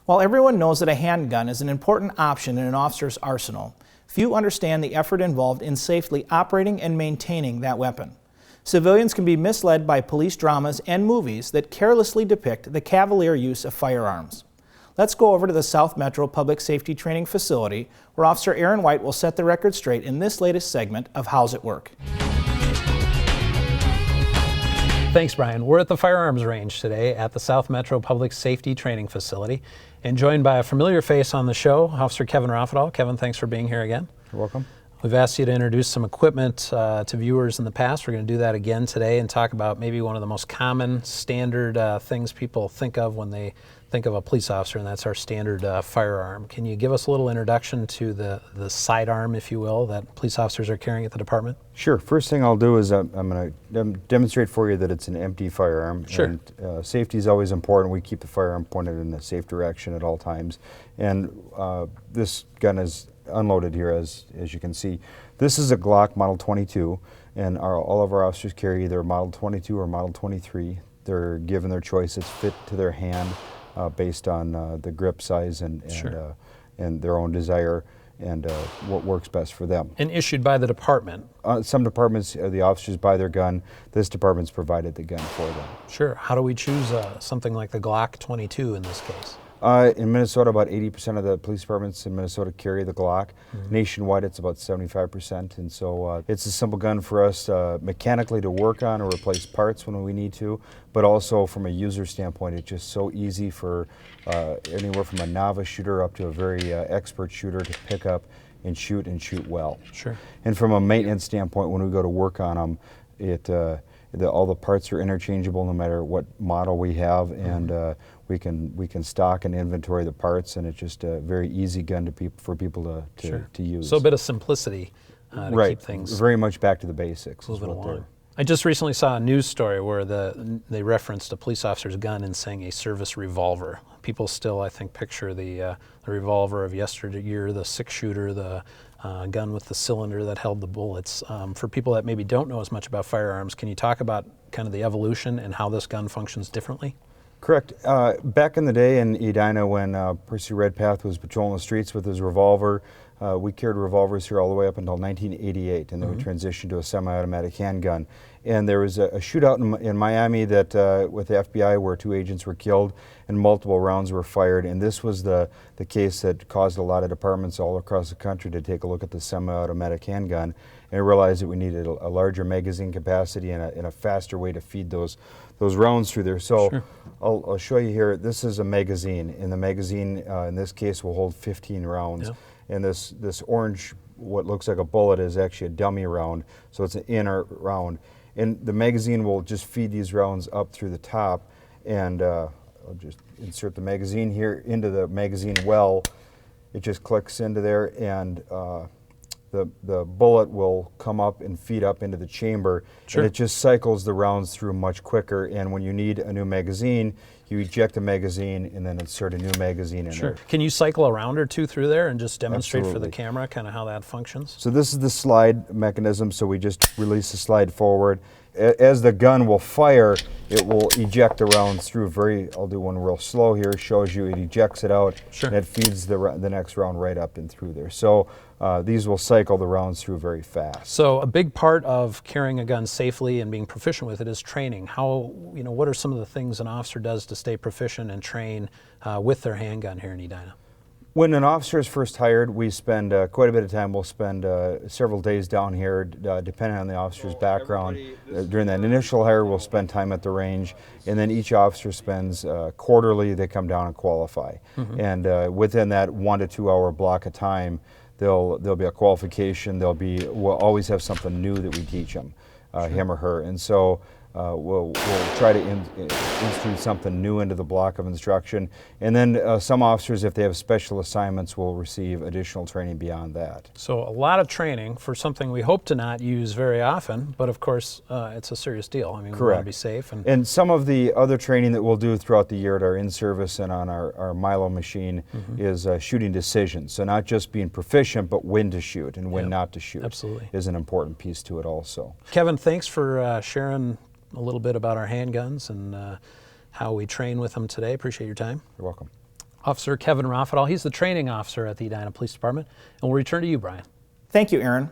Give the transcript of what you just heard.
While everyone knows that a handgun is an important option in an officer's arsenal, few understand the effort involved in safely operating and maintaining that weapon. Civilians can be misled by police dramas and movies that carelessly depict the cavalier use of firearms. Let's go over to the South Metro Public Safety Training Facility, where Officer Aaron White will set the record straight in this latest segment of How's It Work? Thanks, Brian. We're at the firearms range today at the South Metro Public Safety Training Facility and joined by a familiar face on the show, Officer Kevin Rothfidal. Kevin, thanks for being here again. You're welcome. We've asked you to introduce some equipment to viewers in the past. We're going to do that again today and talk about maybe one of the most common standard things people think of when they think of a police officer, and that's our standard firearm. Can you give us a little introduction to the sidearm, if you will, that police officers are carrying at the department? Sure. First thing I'll do is I'm going to demonstrate for you that it's an empty firearm. Sure. And safety is always important. We keep the firearm pointed in a safe direction at all times. And this gun is unloaded here, as you can see. This is a Glock Model 22, and all of our officers carry either Model 22 or Model 23. They're given their choice. It's fit to their hand based on the grip size and their own desire and what works best for them. And issued by the department? Some departments, the officers buy their gun. This department's provided the gun for them. Sure. How do we choose something like the Glock 22 in this case? In Minnesota, about 80% of the police departments in Minnesota carry the Glock. Mm-hmm. Nationwide, it's about 75%. And so it's a simple gun for us mechanically to work on or replace parts when we need to, but also from a user standpoint, it's just so easy for anywhere from a novice shooter up to a very expert shooter to pick up and shoot well. Sure. And from a maintenance standpoint, when we go to work on them, all the parts are interchangeable no matter what model we have, and we can stock and inventory the parts, and it's just a very easy gun for people to use. So a bit of simplicity to keep things very much back to the basics. Moving along. I just recently saw a news story where they referenced a police officer's gun in saying a service revolver. People still, I think, picture the revolver of yesteryear, the six-shooter, the gun with the cylinder that held the bullets. For people that maybe don't know as much about firearms, can you talk about kind of the evolution and how this gun functions differently? Correct. Back in the day in Edina, when Percy Redpath was patrolling the streets with his revolver, we carried revolvers here all the way up until 1988, and then we transitioned to a semi-automatic handgun. And there was a shootout in Miami that with the FBI where 2 agents were killed and multiple rounds were fired. And this was the case that caused a lot of departments all across the country to take a look at the semi-automatic handgun and realize that we needed a larger magazine capacity and a faster way to feed those rounds through there. So sure. I'll show you here. This is a magazine, and the magazine in this case will hold 15 rounds. Yeah. And this orange, what looks like a bullet, is actually a dummy round, so it's an inert round. And the magazine will just feed these rounds up through the top, and I'll just insert the magazine here into the magazine well. It just clicks into there, and the bullet will come up and feed up into the chamber. Sure. And it just cycles the rounds through much quicker. And when you need a new magazine, you eject the magazine and then insert a new magazine in there. Can you cycle a round or two through there and just demonstrate for the camera kind of how that functions? So this is the slide mechanism. So we just release the slide forward. As the gun will fire, it will eject the rounds through I'll do one real slow here, shows you it ejects it out, and it feeds the next round right up and through there. So these will cycle the rounds through very fast. So a big part of carrying a gun safely and being proficient with it is training. What are some of the things an officer does to stay proficient and train with their handgun here in Edina? When an officer is first hired, we spend quite a bit of time. We'll spend several days down here, depending on the officer's background. During that initial hire, we'll spend time at the range, and then each officer spends quarterly, they come down and qualify. And within that 1 to 2 hour block of time, there'll be a qualification. We'll always have something new that we teach them, him or her. And so we'll try to institute something new into the block of instruction. And then some officers, if they have special assignments, will receive additional training beyond that. So a lot of training for something we hope to not use very often, but of course it's a serious deal. I mean, we want to be safe. And some of the other training that we'll do throughout the year at our in-service and on our Milo machine is shooting decisions. So not just being proficient, but when to shoot and when not to shoot. Absolutely. Is an important piece to it also. Kevin, thanks for sharing a little bit about our handguns and how we train with them today. Appreciate your time. You're welcome. Officer Kevin Raffadal. He's the training officer at the Edina Police Department. And we'll return to you, Brian. Thank you, Aaron.